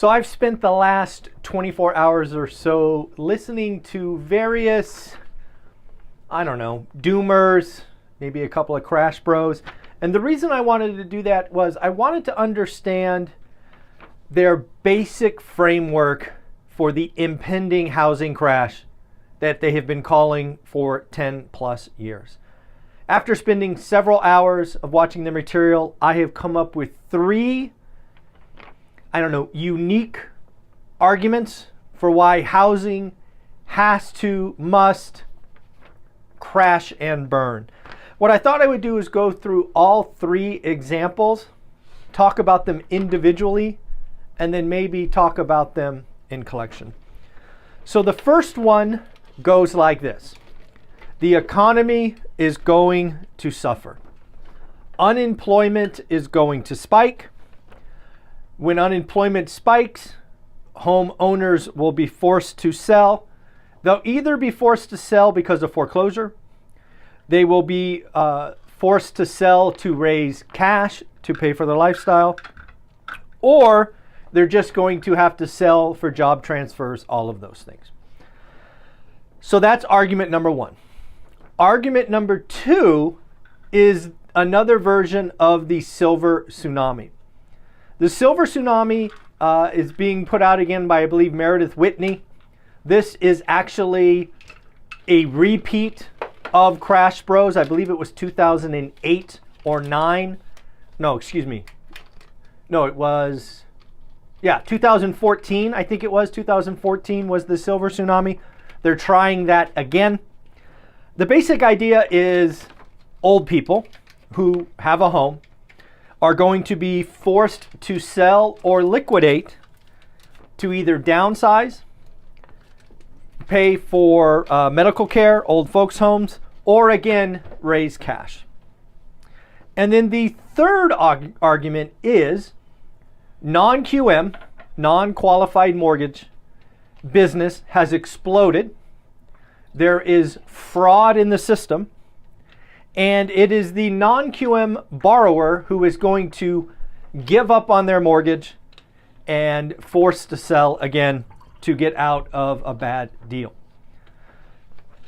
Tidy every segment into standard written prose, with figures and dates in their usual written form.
So I've spent the last 24 hours or so listening to various, I don't know, doomers, maybe a couple of crash bros. And the reason I wanted to do that was I wanted to understand their basic framework for the impending housing crash that they have been calling for 10 plus years. After spending several hours of watching the material, I have come up with three, unique arguments for why housing must crash and burn. What I thought I would do is go through all three examples, talk about them individually, and then maybe talk about them in collection. So the first one goes like this. The economy is going to suffer. Unemployment is going to spike. When unemployment spikes, homeowners will be forced to sell. They'll either be forced to sell because of foreclosure. They will be forced to sell to raise cash to pay for their lifestyle. Or they're just going to have to sell for job transfers, all of those things. So that's argument number one. Argument number two is another version of the silver tsunami. The silver tsunami is being put out again by, I believe, Meredith Whitney. This is actually a repeat of Crash Bros. I believe it was 2008 or 9. No, excuse me. No, it was, 2014. I think it was 2014 was the silver tsunami. They're trying that again. The basic idea is old people who have a home are going to be forced to sell or liquidate to either downsize, pay for medical care, old folks' homes, or again, raise cash. And then the third argument is non-QM, non-qualified mortgage business has exploded. There is fraud in the system, and it is the non-QM borrower who is going to give up on their mortgage and forced to sell again to get out of a bad deal.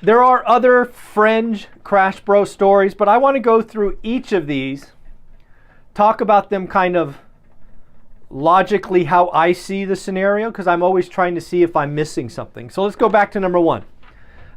There are other fringe Crash Bro stories, but I want to go through each of these, talk about them kind of logically how I see the scenario, because I'm always trying to see if I'm missing something. So let's go back to number one.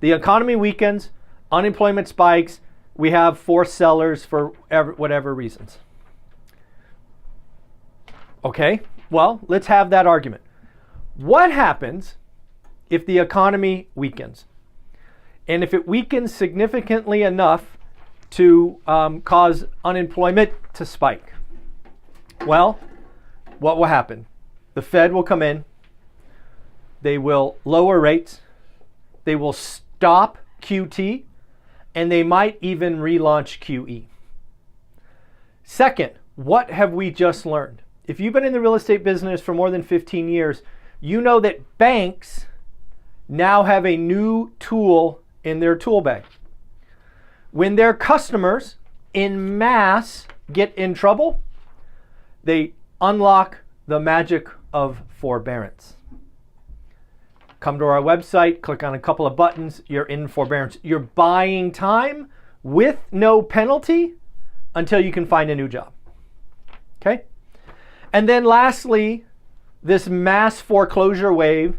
The economy weakens, unemployment spikes, we have forced sellers for whatever reasons. Okay, well, let's have that argument. What happens if the economy weakens? And if it weakens significantly enough to cause unemployment to spike? Well, what will happen? The Fed will come in, they will lower rates, they will stop QT, and they might even relaunch QE. Second, what have we just learned? If you've been in the real estate business for more than 15 years, you know that banks now have a new tool in their tool bag. When their customers en masse get in trouble, they unlock the magic of forbearance. Come to our website, click on a couple of buttons, you're in forbearance. You're buying time with no penalty until you can find a new job. Okay? And then lastly, this mass foreclosure wave,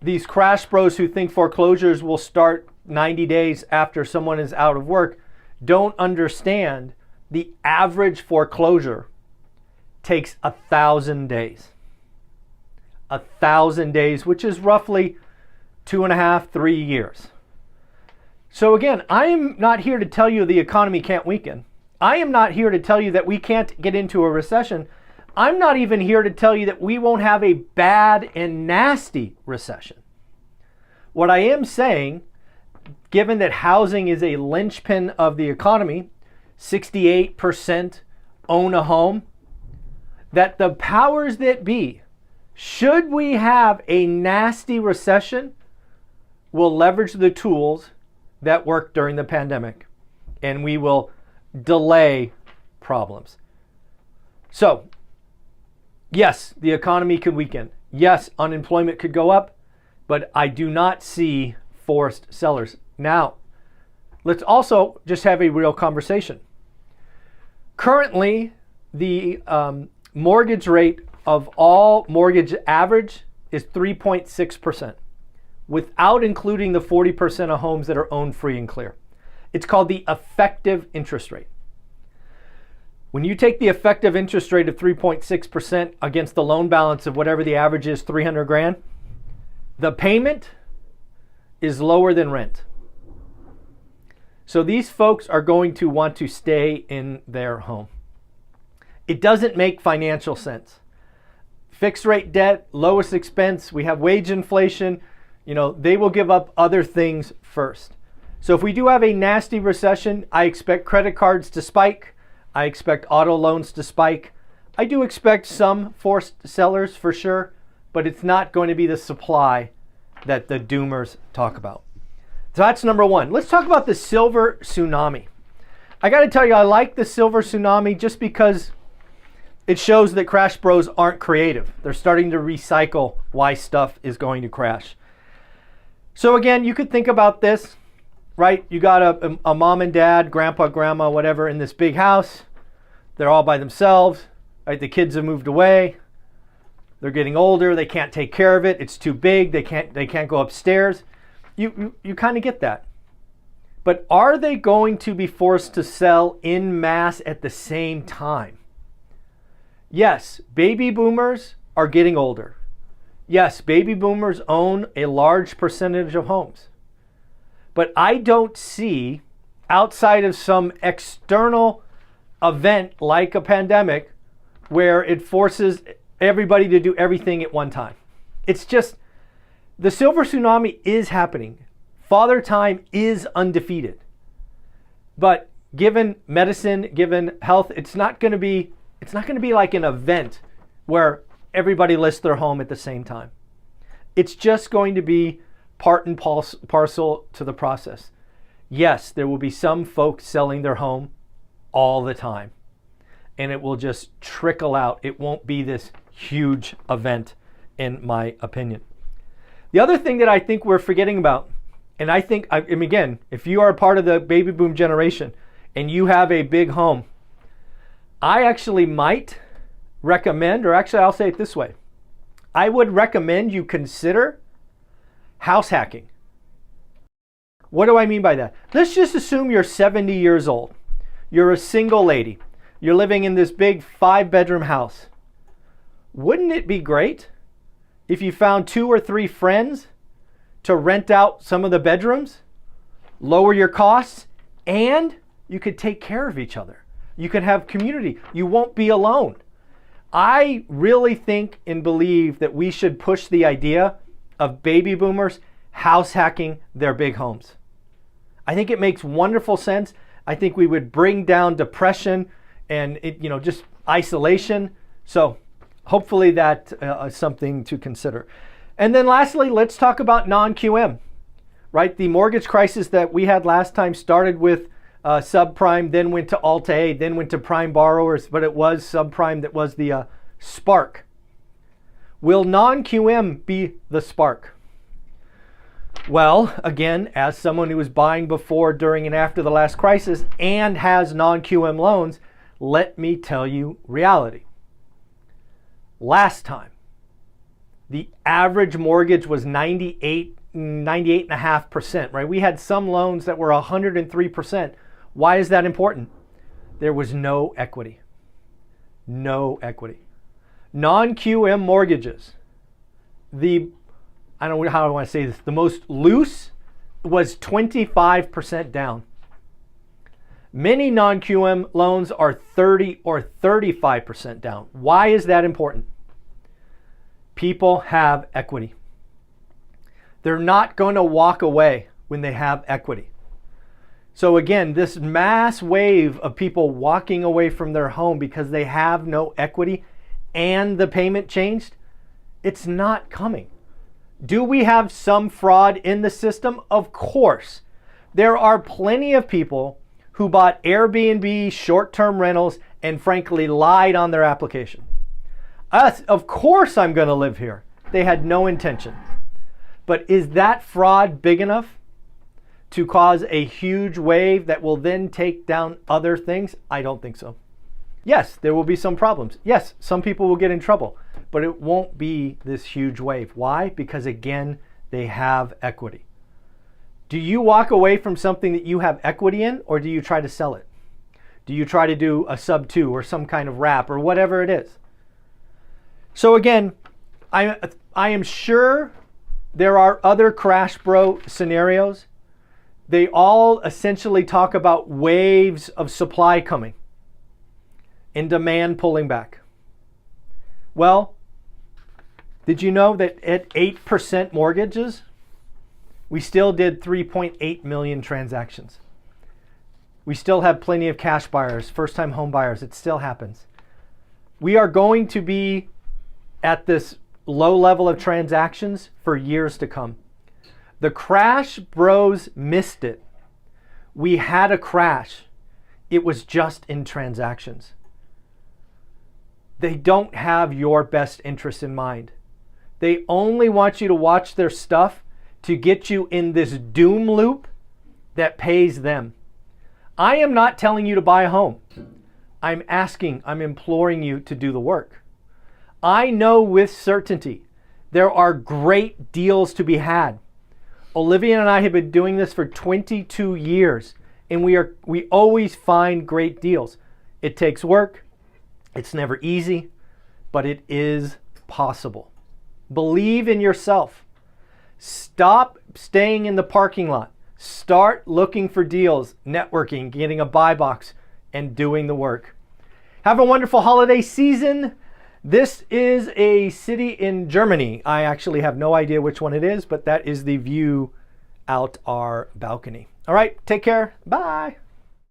these Crash Bros who think foreclosures will start 90 days after someone is out of work don't understand the average foreclosure takes 1,000 days. 1,000 days, which is roughly 2.5, 3 years. So again, I am not here to tell you the economy can't weaken. I am not here to tell you that we can't get into a recession. I'm not even here to tell you that we won't have a bad and nasty recession. What I am saying, given that housing is a linchpin of the economy, 68% own a home, that the powers that be, should we have a nasty recession, will leverage the tools that worked during the pandemic, and we will delay problems. So, Yes, the economy could weaken. Yes, unemployment could go up, but I do not see forced sellers. Now, let's also just have a real conversation. Currently, the mortgage rate of all mortgage average is 3.6%, without including the 40% of homes that are owned free and clear. It's called the effective interest rate. When you take the effective interest rate of 3.6% against the loan balance of whatever the average is, 300 grand, the payment is lower than rent. So these folks are going to want to stay in their home. It doesn't make financial sense. Fixed rate debt, lowest expense, we have wage inflation, they will give up other things first. So if we do have a nasty recession, I expect credit cards to spike. I expect auto loans to spike. I do expect some forced sellers for sure, but it's not going to be the supply that the doomers talk about. So that's number one. Let's talk about the silver tsunami. I got to tell you, I like the silver tsunami just because it shows that Crash Bros aren't creative. They're starting to recycle why stuff is going to crash. So again, you could think about this, right? You got a mom and dad, grandpa, grandma, whatever, in this big house. They're all by themselves, right? The kids have moved away. They're getting older. They can't take care of it. It's too big. They can't go upstairs. You kind of get that. But are they going to be forced to sell en masse at the same time? Yes, baby boomers are getting older. Yes, baby boomers own a large percentage of homes. But I don't see, outside of some external event like a pandemic, where it forces everybody to do everything at one time. It's just, the silver tsunami is happening. Father Time is undefeated. But given medicine, given health, it's not going to be like an event where everybody lists their home at the same time. It's just going to be part and parcel to the process. Yes, there will be some folks selling their home all the time, and it will just trickle out. It won't be this huge event, in my opinion. The other thing that I think we're forgetting about, and again, if you are a part of the baby boom generation and you have a big home, I actually might recommend, or actually I'll say it this way, I would recommend you consider house hacking. What do I mean by that? Let's just assume you're 70 years old. You're a single lady. You're living in this big 5-bedroom house. Wouldn't it be great if you found 2 or 3 friends to rent out some of the bedrooms, lower your costs, and you could take care of each other? You could have community. You won't be alone. I really think and believe that we should push the idea of baby boomers house hacking their big homes. I think it makes wonderful sense. I think we would bring down depression and just isolation. So hopefully that is something to consider. And then lastly, let's talk about non-QM, right? The mortgage crisis that we had last time started with subprime, then went to Alt-A, then went to prime borrowers, but it was subprime that was the spark. Will non-QM be the spark? Well, again, as someone who was buying before, during, and after the last crisis and has non-QM loans, let me tell you reality. Last time, the average mortgage was 98.5%, right? We had some loans that were 103%. Why is that important? There was no equity. No equity. Non-QM mortgages, I don't know how I want to say this, the most loose was 25% down. Many non-QM loans are 30 or 35% down. Why is that important? People have equity. They're not going to walk away when they have equity. So again, this mass wave of people walking away from their home because they have no equity and the payment changed, it's not coming. Do we have some fraud in the system? Of course. There are plenty of people who bought Airbnb short-term rentals and frankly lied on their application. Of course I'm going to live here. They had no intention. But is that fraud big enough to cause a huge wave that will then take down other things? I don't think so. Yes, there will be some problems. Yes, some people will get in trouble, but it won't be this huge wave. Why? Because again, they have equity. Do you walk away from something that you have equity in, or do you try to sell it? Do you try to do a sub 2 or some kind of wrap or whatever it is? So again, I am sure there are other crash bro scenarios. They all essentially talk about waves of supply coming and demand pulling back. Well, did you know that at 8% mortgages, we still did 3.8 million transactions? We still have plenty of cash buyers, first-time home buyers. It still happens. We are going to be at this low level of transactions for years to come. The crash bros missed it. We had a crash. It was just in transactions. They don't have your best interest in mind. They only want you to watch their stuff to get you in this doom loop that pays them. I am not telling you to buy a home. I'm imploring you to do the work. I know with certainty there are great deals to be had. Olivia and I have been doing this for 22 years, and we always find great deals. It takes work. It's never easy, but it is possible. Believe in yourself. Stop staying in the parking lot. Start looking for deals, networking, getting a buy box, and doing the work. Have a wonderful holiday season. This is a city in Germany. I actually have no idea which one it is, but that is the view out our balcony. All right, take care. Bye.